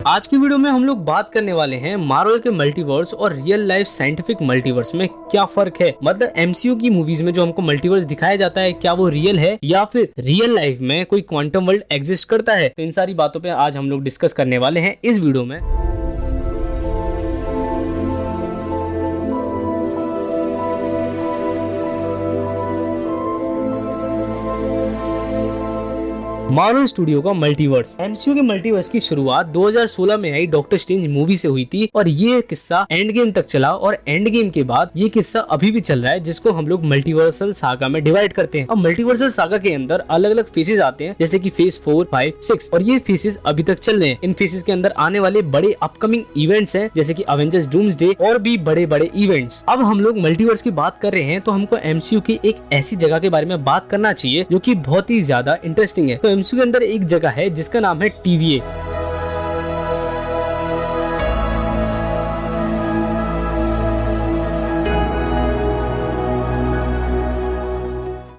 आज की वीडियो में हम लोग बात करने वाले हैं मार्वल के मल्टीवर्स और रियल लाइफ साइंटिफिक मल्टीवर्स में क्या फर्क है। मतलब एमसीयू की मूवीज में जो हमको मल्टीवर्स दिखाया जाता है क्या वो रियल है या फिर रियल लाइफ में कोई क्वांटम वर्ल्ड एग्जिस्ट करता है। तो इन सारी बातों पे आज हम लोग डिस्कस करने वाले हैं इस वीडियो में। मार्वल स्टूडियो का मल्टीवर्स। एमसीयू के मल्टीवर्स की शुरुआत 2016 में आई डॉक्टर स्ट्रेंज मूवी से हुई थी और ये किस्सा एंड गेम तक चला और एंड गेम के बाद ये किस्सा अभी भी चल रहा है जिसको हम लोग मल्टीवर्सल सागा में डिवाइड करते हैं। अब मल्टीवर्सल सागा के अंदर अलग अलग फेसेस आते हैं जैसे कि फेज 4, 5, 6 और ये फेसेस अभी तक चल रहे हैं। इन फेसेस के अंदर आने वाले बड़े अपकमिंग इवेंट्स हैं जैसे कि अवेंजर्स डूम्सडे और भी बड़े बड़े इवेंट्स। अब हम लोग मल्टीवर्स की बात कर रहे हैं तो हमको एमसीयू की एक ऐसी जगह के बारे में बात करना चाहिए जो कि बहुत ही ज्यादा इंटरेस्टिंग है। तो एमसीयू के अंदर एक जगह है जिसका नाम है टीवीए।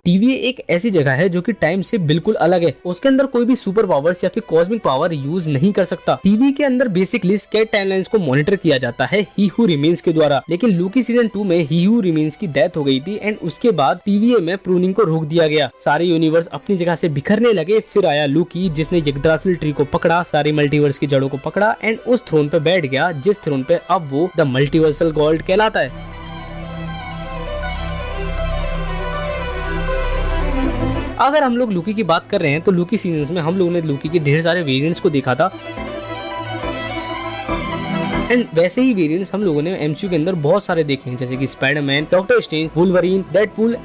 टीवीए एक ऐसी जगह है जो कि टाइम से बिल्कुल अलग है। उसके अंदर कोई भी सुपर पावर्स या फिर कॉस्मिक पावर यूज नहीं कर सकता। टीवी के अंदर बेसिकली स्केट टाइमलाइंस को मॉनिटर किया जाता है ही हू रिमेन्स के द्वारा। लेकिन लूकी सीजन 2 में ही हू रिमेन्स की डेथ हो गई थी एंड उसके बाद टीवीए में प्रूनिंग को रोक दिया गया। सारे यूनिवर्स अपनी जगह से बिखरने लगे। फिर आया लूकी जिसने यग्द्रासिल ट्री को पकड़ा, सारे मल्टीवर्स की जड़ों को पकड़ा एंड उस थ्रोन पे बैठ गया जिस थ्रोन पे अब वो द मल्टीवर्सल गॉड कहलाता है। अगर हम लोग लूकी की बात कर रहे हैं तो लूकी सीजन्स में हम लोगों ने लूकी के ढेर सारे वेरिएंट्स को देखा था एंड वैसे ही वेरिएंट्स हम लोगों ने एमसीयू के अंदर बहुत सारे देखे हैं जैसे कि Spiderman, doctor strange, Wolverine, Deadpool.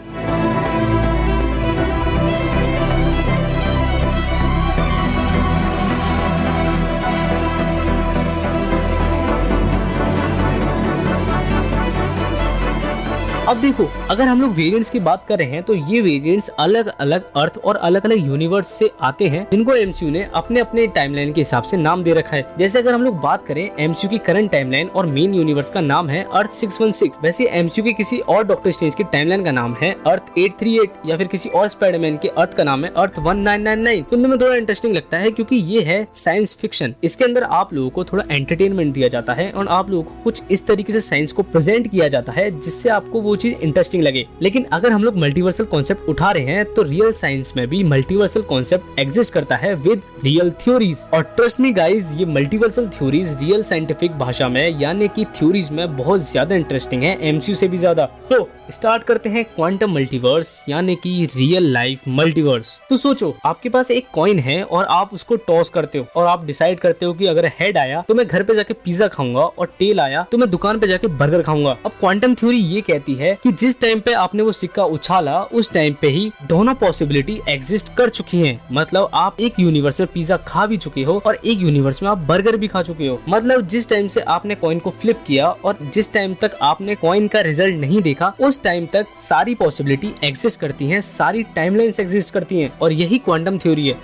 अब देखो अगर हम लोग वेरिएंट्स की बात कर रहे हैं तो ये वेरिएंट्स अलग अलग अर्थ और अलग अलग यूनिवर्स से आते हैं जिनको एमसीयू ने अपने अपने टाइमलाइन के हिसाब से नाम दे रखा है। जैसे अगर हम लोग बात करें एमसीयू की करंट टाइमलाइन और मेन यूनिवर्स का नाम है अर्थ 616। वैसे एमसीयू के किसी और डॉक्टर स्ट्रेंज की टाइमलाइन का नाम है अर्थ 838 या फिर किसी और स्पाइडरमैन के अर्थ का नाम है अर्थ 1999। सुनने में थोड़ा इंटरेस्टिंग लगता है क्योंकि ये है साइंस फिक्शन। इसके अंदर आप लोगों को थोड़ा एंटरटेनमेंट दिया जाता है और आप लोगों को कुछ इस तरीके से साइंस को प्रेजेंट किया जाता है जिससे आपको वो चीज इंटरेस्टिंग लगे। लेकिन अगर हम लोग मल्टीवर्सल कॉन्सेप्ट उठा रहे हैं तो रियल साइंस में भी मल्टीवर्सल कॉन्सेप्ट एग्जिस्ट करता है विद रियल थ्योरीज। और ट्रस्ट मी गाइस, ये मल्टीवर्सल थ्योरीज रियल साइंटिफिक भाषा में यानी कि थ्योरीज में बहुत ज्यादा इंटरेस्टिंग है, एमसीयू से भी ज्यादा। सो स्टार्ट करते हैं क्वांटम मल्टीवर्स यानी कि रियल लाइफ मल्टीवर्स। तो सोचो आपके पास एक कॉइन है और आप उसको टॉस करते हो और आप डिसाइड करते हो कि अगर हेड आया तो मैं घर पे जाके पिज्जा खाऊंगा और टेल आया तो मैं दुकान पे जाके बर्गर खाऊंगा। अब क्वांटम थ्योरी ये कहती है कि जिस टाइम पे आपने वो सिक्का उछाला उस टाइम पे ही दोनों पॉसिबिलिटी एग्जिस्ट कर चुकी हैं। मतलब आप एक यूनिवर्स में पिज्जा खा भी चुके हो और एक यूनिवर्स में आप बर्गर भी खा चुके हो। मतलब जिस टाइम से आपने कॉइन को फ्लिप किया और जिस टाइम तक आपने कॉइन का रिजल्ट नहीं देखा उस टाइम तक सारी पॉसिबिलिटी एग्जिस्ट करती हैं, सारी टाइमलाइंस एग्जिस्ट करती हैं और यही क्वांटम थ्योरी है।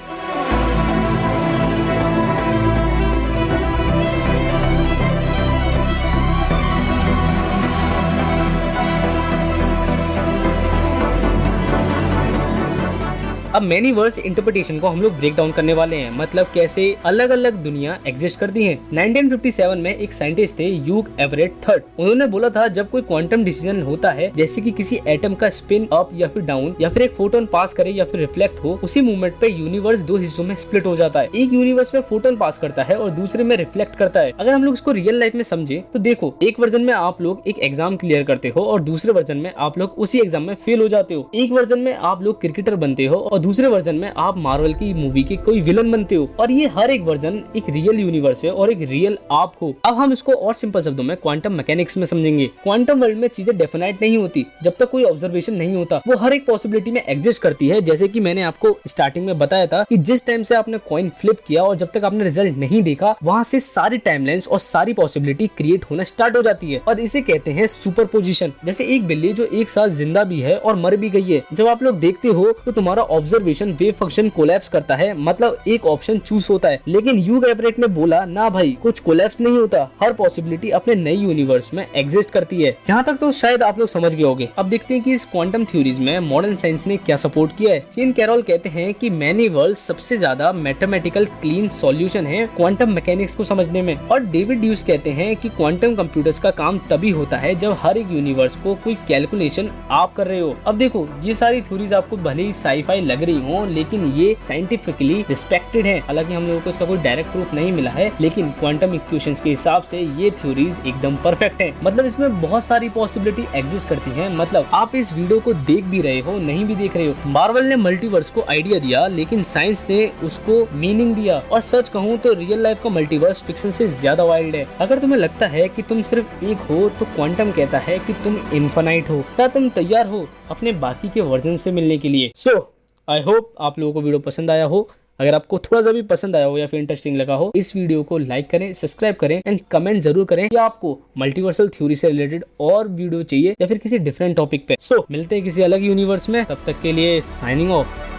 अब मैनीवर्स इंटरप्रिटेशन को हम लोग ब्रेक डाउन करने वाले हैं, मतलब कैसे अलग अलग दुनिया एग्जिस्ट करती हैं। 1957 में एक साइंटिस्ट थे ह्यूग एवरेट थर्ड। उन्होंने बोला था जब कोई क्वांटम डिसीजन होता है जैसे कि किसी एटम का स्पिन अप या फिर डाउन या फिर एक फोटोन पास करे या फिर रिफ्लेक्ट हो, उसी मूवमेंट पे यूनिवर्स दो हिस्सों में स्प्लिट हो जाता है। एक यूनिवर्स में फोटोन पास करता है और दूसरे में रिफ्लेक्ट करता है। अगर हम लोग इसको रियल लाइफ में समझे तो देखो एक वर्जन में आप लोग एक एग्जाम क्लियर करते हो और दूसरे वर्जन में आप लोग उसी एग्जाम में फेल हो जाते हो। एक वर्जन में आप लोग क्रिकेटर बनते हो और दूसरे वर्जन में आप मार्वल की मूवी के कोई विलन बनते हो। और ये हर एक वर्जन एक रियल यूनिवर्स है और एक रियल आप हो। अब हम इसको और सिंपल शब्दों में क्वांटम मैकेनिक्स में समझेंगे। क्वांटम वर्ल्ड में चीजें डेफिनेट नहीं होती जब तक कोई ऑब्जर्वेशन नहीं होता, वो हर एक पॉसिबिलिटी में एग्जिस्ट करती है। जैसे कि मैंने आपको स्टार्टिंग में बताया था कि जिस टाइम से आपने कॉइन फ्लिप किया और जब तक आपने रिजल्ट नहीं देखा वहां से सारी टाइमलाइंस और सारी पॉसिबिलिटी क्रिएट होना स्टार्ट हो जाती है और इसे कहते हैं सुपरपोजिशन। जैसे एक बिल्ली जो एक साथ जिंदा भी है और मर भी गई है, जब आप लोग देखते हो तो तुम्हारा observe observation wave function collapse करता है, मतलब एक ऑप्शन चूज होता है। लेकिन ह्यू गैब्रेट ने बोला ना भाई, कुछ कोलैप्स नहीं होता, हर पॉसिबिलिटी अपने नई यूनिवर्स में एग्जिस्ट करती है। जहाँ तक तो शायद आप लोग समझ गए होंगे। अब देखते हैं कि इस क्वांटम थ्योरीज में मॉडर्न साइंस ने क्या सपोर्ट किया है। शेन कैरोल कहते हैं कि मैनी वर्ल्ड सबसे ज्यादा मैथमेटिकल क्लीन सॉल्यूशन है क्वांटम मैकेनिक्स को समझने में। और डेविड ड्यूस कहते हैं कि क्वांटम कंप्यूटर्स का काम तभी होता है जब हर एक यूनिवर्स को कोई कैलकुलेशन आप कर रहे हो। अब देखो, ये सारी थ्योरीज आपको भले ही साईफाई लग रही हो, लेकिन ये साइंटिफिकली रिस्पेक्टेड है। हालांकि हम लोगों को इसका कोई डायरेक्ट प्रूफ नहीं मिला है, लेकिन क्वांटम इक्वेशंस के हिसाब से ये थ्योरीज एकदम परफेक्ट है। मतलब इसमें बहुत सारी पॉसिबिलिटी एग्जिस्ट करती है। मतलब आप इस वीडियो को देख भी रहे हो, नहीं भी देख रहे हो, मार्वल ने मल्टीवर्स को आइडिया दिया, लेकिन साइंस ने उसको मीनिंग दिया। और सच कहूँ तो रियल लाइफ का मल्टीवर्स फिक्शन से ज्यादा वाइल्ड है। अगर तुम्हें लगता है कि तुम सिर्फ एक हो, तो क्वांटम कहता है कि तुम इनफाइनाइट हो। क्या तुम तैयार हो अपने बाकी के वर्जन से मिलने के लिए? सो आई होप आप लोगों को वीडियो पसंद आया हो। अगर आपको थोड़ा सा भी पसंद आया हो या फिर इंटरेस्टिंग लगा हो, इस वीडियो को लाइक करें, सब्सक्राइब करें एंड कमेंट जरूर करें कि आपको मल्टीवर्सल थ्योरी से रिलेटेड और वीडियो चाहिए या फिर किसी डिफरेंट टॉपिक पे। सो मिलते हैं किसी अलग यूनिवर्स में, तब तक के लिए साइनिंग ऑफ।